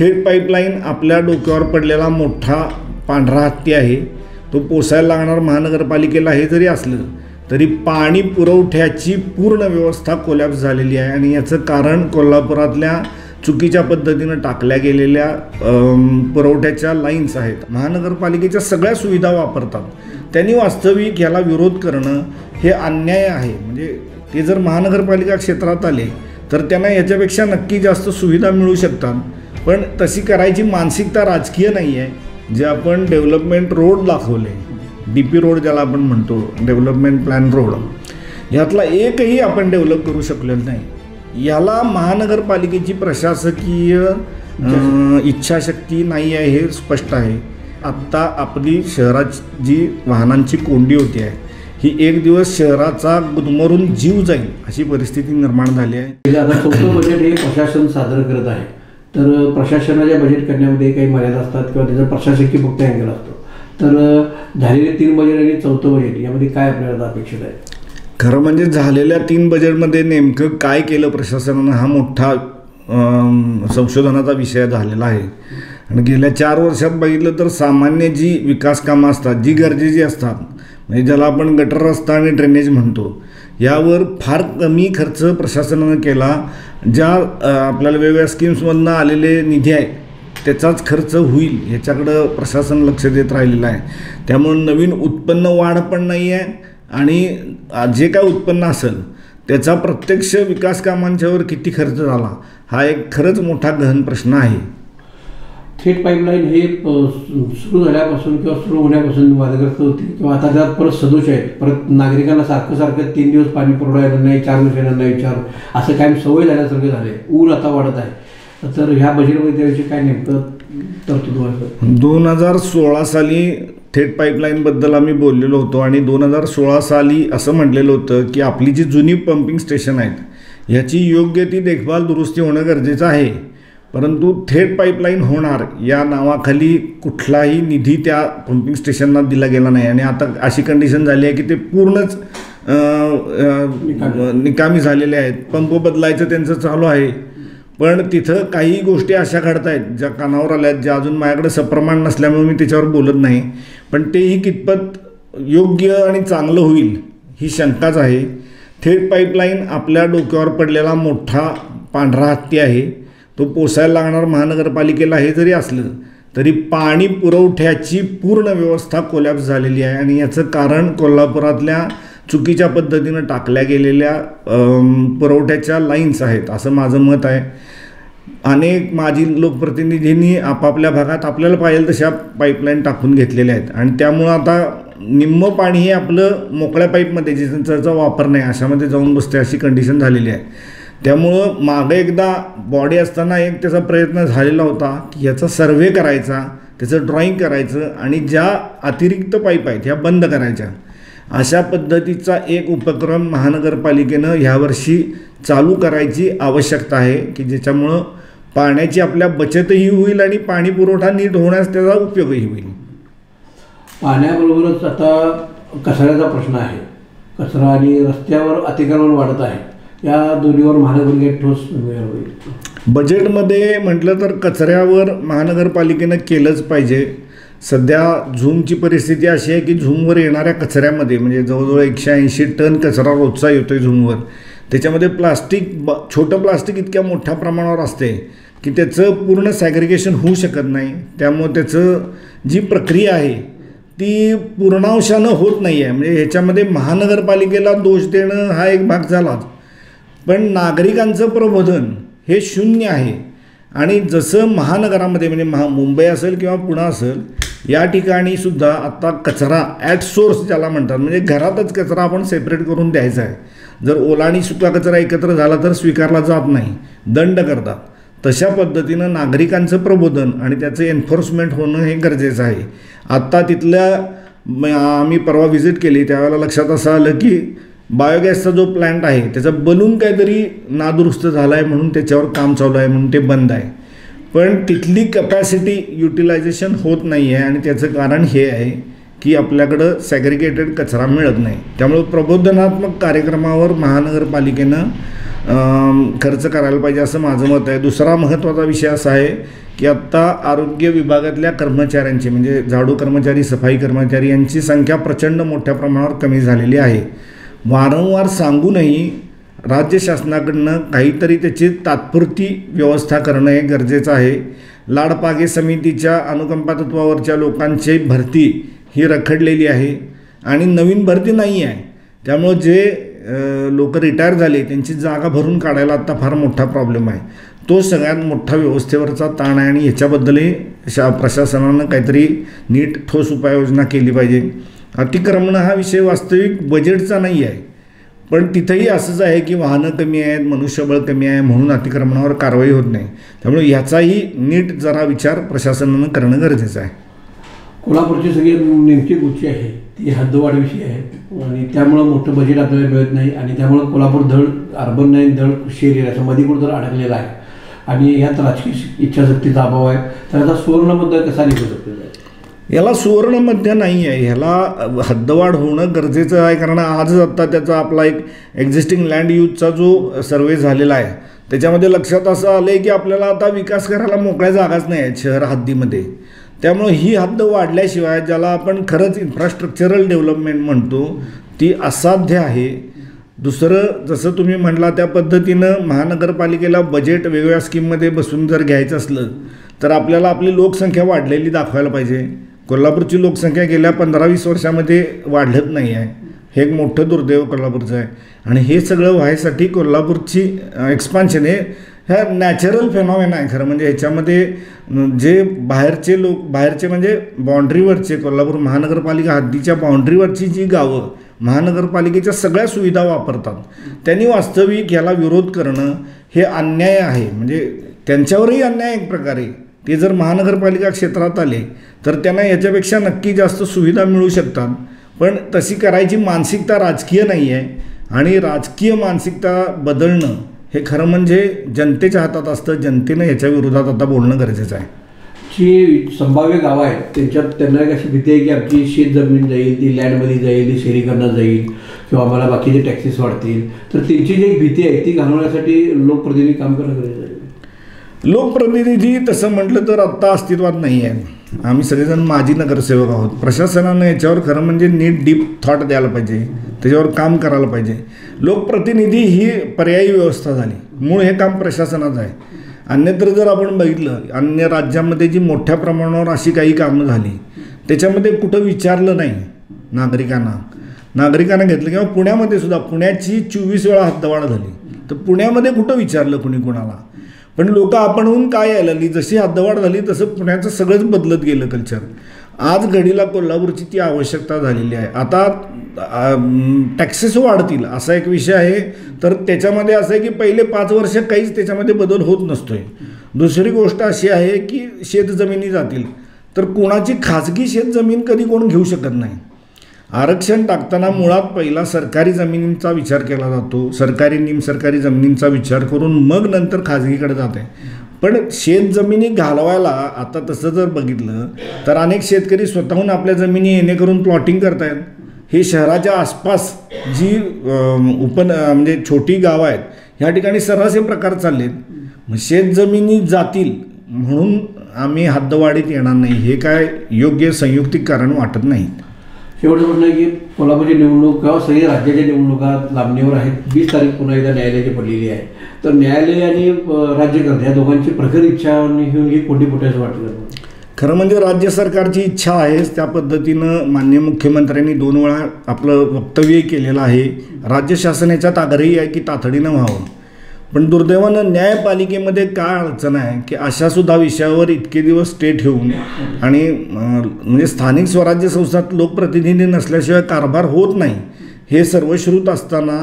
थेट पाईपलाईन आपल्या डोक्यावर पडलेला मोठा पांढरा हत्ती आहे. तो पोसायला लागणार महानगरपालिकेला हे जरी असलं तरी पाणी पुरवठ्याची पूर्ण व्यवस्था कोलॅप्स झालेली आहे. आणि याचं कारण कोल्हापुरातल्या चुकीच्या पद्धतीनं टाकल्या गेलेल्या पुरवठ्याच्या लाईन्स आहेत. महानगरपालिकेच्या सगळ्या सुविधा वापरतात, त्यांनी वास्तविक याला विरोध करणं हे अन्याय आहे. म्हणजे ते जर महानगरपालिका क्षेत्रात आले तर त्यांना याच्यापेक्षा नक्की जास्त सुविधा मिळू शकतात, पण तशी करायची मानसिकता राजकीय नाही आहे. जे आपण डेव्हलपमेंट रोड दाखवले, DP रोड ज्याला आपण म्हणतो, डेव्हलपमेंट प्लॅन रोड, यातला एकही आपण डेव्हलप करू शकलेलं नाही. याला महानगरपालिकेची प्रशासकीय इच्छाशक्ती नाही आहे हे स्पष्ट आहे. आत्ता आपली शहराची जी वाहनांची कोंडी होती आहे ही एक दिवस शहराचा गुदमरून जीव जाईल अशी परिस्थिती निर्माण झाली आहे. आता चौथं बजेट हे प्रशासन सादर करत आहे, तर प्रशासनाच्या बजेट करण्यामध्ये काही मर्यादा असतात किंवा त्याचा प्रशासकीय फक्त अँगल असतो. तर झालेले 3 बजेट आणि चौथं बजेट यामध्ये काय आपल्याला अपेक्षित आहे? खरं म्हणजे झालेल्या 3 बजेटमध्ये नेमकं काय केलं प्रशासनानं हा मोठा संशोधनाचा विषय झालेला आहे. आणि गेल्या 4 वर्षात बघितलं तर सामान्य जी विकास कामं असतात, जी गरजेची असतात, म्हणजे ज्याला आपण गटर रस्ता आणि ड्रेनेज म्हणतो, यावर फार कमी खर्च प्रशासनानं केला. ज्या आपल्याला वेगवेगळ्या स्कीम्समधनं आलेले निधी आहे त्याचाच खर्च होईल ह्याच्याकडं प्रशासन लक्ष देत राहिलेलं आहे. त्यामुळे नवीन उत्पन्न वाढ पण नाही आहे आणि जे काय उत्पन्न असेल त्याचा प्रत्यक्ष विकास कामांच्यावर किती खर्च झाला हा एक खरंच मोठा गहन प्रश्न आहे. थेट पाईपलाईन हे सुरू झाल्यापासून किंवा सुरू होण्यापासून वादग्रस्त होती किंवा आता त्यात परत सदोष आहेत. परत नागरिकांना सारखं 3 दिवस पाणी पुरवठा येणार नाही, 4 दिवस येणार नाही, असं काय सवय झाल्यासारखे झाले. ऊन आता वाढत आहे. तर ह्या बजेटमध्ये त्याविषयी काय नेमकं तरतूद व्हायचं? 2016 साली थेट पाईपलाईनबद्दल आम्ही बोललेलो होतो आणि 2016 साली असं म्हटलेलं होतं की आपली जी जुनी पंपिंग स्टेशन आहेत ह्याची योग्य ती देखभाल दुरुस्ती होणं गरजेचं आहे. परंतु थेट पाईपलाईन होणार या नावाखाली कुठलाही निधी त्या पंपिंग स्टेशनना दिला गेला नाही. आणि आता अशी कंडिशन झाली आहे की ते पूर्णच निकामी झालेले आहेत. पंप बदलायचं त्यांचं चालू आहे, पण तिथं काही गोष्टी अशा घडत आहेत ज्या कानावर आल्यात, ज्या अजून माझ्याकडे सप्रमाण नसल्यामुळे मी त्याच्यावर बोलत नाही. पण तेही कितपत योग्य आणि चांगलं होईल ही शंकाच आहे. थेट पाईपलाईन आपल्या डोक्यावर पडलेला मोठा पांढरा हत्ती आहे. तो पोसायला लागणार महानगरपालिकेला हे जरी असलं तरी पाणी पुरवठ्याची पूर्ण व्यवस्था कोलॅप्स झालेली आहे. आणि याचं कारण कोल्हापुरातल्या चुकीच्या पद्धतीनं टाकल्या गेलेल्या पुरवठ्याच्या लाईन्स आहेत असं माझं मत आहे. अनेक माजी लोकप्रतिनिधींनी आपापल्या भागात आपल्याला पाहिजे तशा पाईपलाईन टाकून घेतलेल्या आहेत आणि त्यामुळं आता निम्मं पाणी हे आपलं मोकळ्या पाईपमध्ये ज्याचा वापर नाही अशामध्ये जाऊन बसते अशी कंडिशन झालेली आहे. त्यामुळं मागे एकदा बॉडी असताना एक त्याचा प्रयत्न झालेला होता की याचा सर्व्हे करायचा, त्याचं ड्रॉईंग करायचं आणि ज्या अतिरिक्त पाईप आहेत ह्या बंद करायच्या. अशा पद्धतीचा एक उपक्रम महानगरपालिकेनं ह्यावर्षी चालू करायची आवश्यकता आहे की ज्याच्यामुळं पाण्याची आपल्या बचतही होईल आणि पाणी पुरवठा नीट होण्यास त्याचा उपयोगही होईल. पाण्याबरोबरच आता कचऱ्याचा प्रश्न आहे. कचरा आणि रस्त्यावर अतिक्रमण वाढत आहे. या दोन्हीवर महानगरपालिकेत ठोस निर्णय होईल. बजेटमध्ये म्हटलं तर कचऱ्यावर महानगरपालिकेनं केलंच पाहिजे. सध्या झूमची परिस्थिती अशी आहे की झूमवर येणाऱ्या कचऱ्यामध्ये म्हणजे जवळजवळ 180 टन कचरा रोजचा येतो आहे झूमवर. त्याच्यामध्ये प्लास्टिक, छोटं प्लास्टिक इतक्या मोठ्या प्रमाणावर असते की त्याचं पूर्ण सॅग्रिगेशन होऊ शकत नाही. त्यामुळे त्याचं जी प्रक्रिया आहे ती पूर्णांशानं होत नाही आहे. म्हणजे ह्याच्यामध्ये महानगरपालिकेला दोष देणं हा एक भाग झालाच, पण नागरिकांचं प्रबोधन हे शून्य आहे. आणि जसं महानगरामध्ये म्हणजे मुंबई असेल किंवा पुणे असेल या ठिकाणी सुद्धा आता कचरा ॲट सोर्स ज्याला म्हणतात म्हणजे घरातच कचरा आपण सेपरेट करून द्यायचा आहे. जर ओला आणि सुका कचरा एकत्र झाला तर स्वीकारला जात नाही, दंड करतात. तशा पद्धतीनं नागरिकांचं प्रबोधन आणि त्याचं एन्फोर्समेंट होणं हे गरजेचं आहे. आत्ता तिथल्या आम्ही परवा व्हिजिट केली त्यावेळेला लक्षात असं आलं की बायोगॅसचा जो प्लॅन्ट आहे त्याचा बलून काहीतरी नादुरुस्त झाला आहे म्हणून त्याच्यावर काम चालू आहे म्हणून ते बंद आहे. पण तिथली कॅपॅसिटी युटिलायझेशन होत नाही आहे आणि त्याचं कारण हे आहे की आपल्याकडं सॅग्रिगेटेड कचरा मिळत नाही. त्यामुळे प्रबोधनात्मक कार्यक्रमावर महानगरपालिकेनं खर्च करायला पाहिजे असं माझं मत आहे. दुसरा महत्त्वाचा विषय असा आहे की आत्ता आरोग्य विभागातल्या कर्मचाऱ्यांची म्हणजे झाडू कर्मचारी, सफाई कर्मचारी यांची संख्या प्रचंड मोठ्या प्रमाणावर कमी झालेली आहे. वारंवार सांगूनही राज्य शासनाकडनं काहीतरी त्याची तात्पुरती व्यवस्था करणं हे गरजेचं आहे. लाडपागे समितीच्या अनुकंपा तत्वावरच्या लोकांची भरती ही रखडलेली आहे आणि नवीन भरती नाही आहे. त्यामुळं जे लोक रिटायर झाले त्यांची जागा भरून काढायला आत्ता फार मोठा प्रॉब्लेम आहे. तो सगळ्यात मोठा व्यवस्थेवरचा ताण आहे आणि ह्याच्याबद्दलही प्रशासनानं काहीतरी नीट ठोस उपाययोजना केली पाहिजे. अतिक्रमण हा विषय वास्तविक बजेटचा नाही आहे, पण तिथंही असंच आहे की वाहनं कमी आहेत, मनुष्यबळ कमी आहे म्हणून अतिक्रमणावर कारवाई होत नाही. त्यामुळे ह्याचाही नीट जरा विचार प्रशासनानं करणं गरजेचं आहे. कोल्हापूरची सगळी नेमकी गुच्ची आहे ती हद्दवाढीविषयी आहे आणि त्यामुळं मोठं बजेट आपल्याला मिळत नाही आणि त्यामुळं कोल्हापूर धड अर्बन नाही धड शहरी याच्या मध्ये कुठं तर अडकलेला आहे आणि यात राजकीय इच्छाशक्तीचा अभाव आहे. तर आता सुवर्ण मुद्दा कसा निघू शकतो? याला सुवर्ण मध्य नाही आहे, ह्याला हद्दवाढ होणं गरजेचं आहे. कारण आजच आत्ता त्याचा आपला एक एक्झिस्टिंग लँड यूजचा जो सर्वे झालेला आहे त्याच्यामध्ये लक्षात असं आलं आहे की आपल्याला आता विकास करायला मोकळ्या जागाच नाही आहेत शहर हद्दीमध्ये. त्यामुळे ही हद्द वाढल्याशिवाय ज्याला आपण खरंच इन्फ्रास्ट्रक्चरल डेव्हलपमेंट म्हणतो ती असाध्य आहे. दुसरं जसं तुम्ही म्हटला त्या पद्धतीनं महानगरपालिकेला बजेट वेगवेगळ्या स्कीममध्ये बसून जर घ्यायचं असलं तर आपल्याला आपली लोकसंख्या वाढलेली दाखवायला पाहिजे. कोल्हापूरची लोकसंख्या गेल्या 15-20 वर्षामध्ये वाढत नाही आहे. हे एक मोठं दुर्दैव कोल्हापूरचं आहे आणि हे सगळं व्हायसाठी कोल्हापूरची एक्सपान्शन हे ह्या नॅचरल फेनॉमेना आहे खरं म्हणजे. ह्याच्यामध्ये जे बाहेरचे म्हणजे बाँड्रीवरचे कोल्हापूर महानगरपालिका हद्दीच्या बाँड्रीवरची जी गावं महानगरपालिकेच्या सगळ्या सुविधा वापरतात त्यांनी वास्तविक याला विरोध करणं हे अन्याय आहे. म्हणजे त्यांच्यावरही अन्याय एक प्रकारे. ते जर महानगरपालिका क्षेत्रात आले तर त्यांना याच्यापेक्षा नक्की जास्त सुविधा मिळू शकतात, पण तशी करायची मानसिकता राजकीय नाही आहे आणि राजकीय मानसिकता बदलणं हे खरं म्हणजे जनतेच्या हातात असतं. जनतेनं याच्या विरोधात आता बोलणं गरजेचं आहे. जी संभाव्य गावं आहेत त्यांना एक अशी भीती आहे की आमची शेत जमीन जाईल, ती लँडमध्ये जाईल, ती शहरीकरणात जाईल किंवा आम्हाला बाकीचे टॅक्सेस वाढतील. तर त्यांची जी भीती आहे ती घालवण्यासाठी लोकप्रतिनिधी काम करणं गरजेचं आहे. लोकप्रतिनिधी तसं म्हटलं तर आत्ता अस्तित्वात नाही आहे. आम्ही सगळेजण माजी नगरसेवक आहोत. प्रशासनानं याच्यावर खरं म्हणजे नीट डीप थॉट द्यायला पाहिजे, त्याच्यावर काम करायला पाहिजे. लोकप्रतिनिधी ही पर्यायी व्यवस्था झाली, मूळ हे काम प्रशासनाचं आहे. अन्यत्र जर आपण बघितलं अन्य राज्यामध्ये जी मोठ्या प्रमाणावर अशी काही कामं झाली त्याच्यामध्ये कुठं विचारलं नाही नागरिकांना घेतलं. किंवा पुण्यामध्ये सुद्धा पुण्याची 24 वेळा हद्दवाढ झाली तर पुण्यामध्ये कुठं विचारलं कुणी कुणाला. पण लोक आपणहून काय यायला लागली, जशी हद्दवाढ झाली तसं पुण्याचं सगळंच बदलत गेलं कल्चर. आज घडीला कोल्हापूरची ती आवश्यकता झालेली आहे. आता टॅक्सेस वाढतील असा एक विषय आहे तर त्याच्यामध्ये असं आहे की पहिले 5 वर्ष काहीच त्याच्यामध्ये बदल होत नसतोय. दुसरी गोष्ट अशी आहे की शेतजमिनी जातील तर कोणाची खाजगी शेतजमीन कधी कोण घेऊ शकत नाही. आरक्षण टाकताना मुळात पहिला सरकारी जमिनींचा विचार केला जातो, सरकारी निमसरकारी जमिनींचा विचार करून मग नंतर खाजगीकडे जाते. पण शेतजमिनी घालवायला आता तसं जर बघितलं तर अनेक शेतकरी स्वतःहून आपल्या जमिनी येणेकरून प्लॉटिंग करतायत. हे शहराच्या आसपास जी म्हणजे छोटी गावं आहेत ह्या ठिकाणी सर्रास हे प्रकार चाललेत. मग शेतजमिनी जातील म्हणून आम्ही हद्दवाढीत येणार नाही हे काय योग्य संयुक्तिक कारण वाटत नाही. शेवटचं म्हणणं आहे की कोल्हापूरची निवडणूक किंवा सगळी राज्याच्या निवडणुका लांबणीवर आहेत. 20 तारीख पुन्हा एकदा न्यायालयाची पडलेली आहे. तर न्यायालय आणि राज्यकर्ते या दोघांची प्रखर इच्छा घेऊन ही कोंडी फुटायचं वाटलं. खरं म्हणजे राज्य सरकारची इच्छा आहेच. त्या पद्धतीनं माननीय मुख्यमंत्र्यांनी 2 वेळा आपलं वक्तव्य केलेलं आहे. राज्य शासन याच्यात आग्रही आहे की तातडीनं व्हावं. पण दुर्दैवानं न्यायपालिकेमध्ये काय अडचण आहे की अशासुद्धा विषयावर इतके दिवस स्टे ठेवून आणि म्हणजे स्थानिक स्वराज्य संस्थात लोकप्रतिनिधी नसल्याशिवाय कारभार होत नाही हे सर्वश्रुत असताना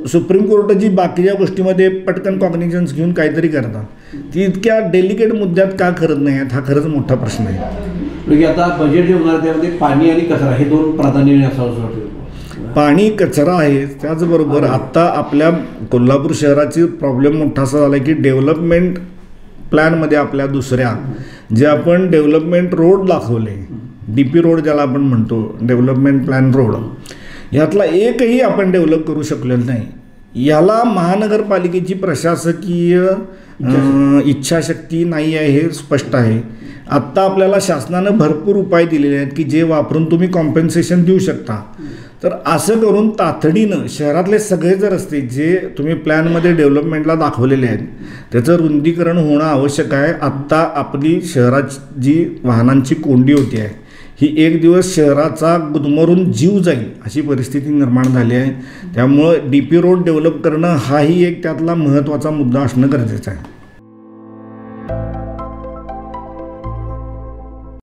सुप्रीम कोर्ट जी बाकीच्या गोष्टीमध्ये पटकन कॉग्निझन्स घेऊन काहीतरी करतात ती इतक्या डेलिकेट मुद्द्यात का करत नाही आहेत हा खरंच मोठा प्रश्न आहे. म्हणजे आता बजेट जे होणार त्यामध्ये पाणी आणि कचरा हे 2 प्राधान्याने असावं वाटतं. पाणी कचरा आहे. त्याचबरोबर आत्ता आपल्या कोल्हापूर शहराची प्रॉब्लेम मोठा असा झाला की डेव्हलपमेंट प्लॅनमध्ये आपल्या दुसऱ्या जे आपण डेव्हलपमेंट रोड दाखवले DP रोड ज्याला आपण म्हणतो डेव्हलपमेंट प्लॅन रोड यातला एकही आपण डेव्हलप करू शकलेलं नाही. याला महानगरपालिकेची प्रशासकीय इच्छाशक्ती नाही आहे हे स्पष्ट आहे. आत्ता आपल्याला शासनानं भरपूर उपाय दिलेले आहेत की जे वापरून तुम्ही कॉम्पेन्सेशन देऊ शकता. तर असं करून तातडीनं शहरातले सगळे जर रस्ते जे तुम्ही प्लॅनमध्ये डेव्हलपमेंटला दाखवलेले आहेत त्याचं रुंदीकरण होणं आवश्यक आहे. आत्ता आपली शहराची जी वाहनांची कोंडी होती आहे ही एक दिवस शहराचा गुदमरून जीव जाईल अशी परिस्थिती निर्माण झाली आहे. त्यामुळं DP रोड डेव्हलप करणं हाही एक त्यातला महत्त्वाचा मुद्दा असणं गरजेचं आहे.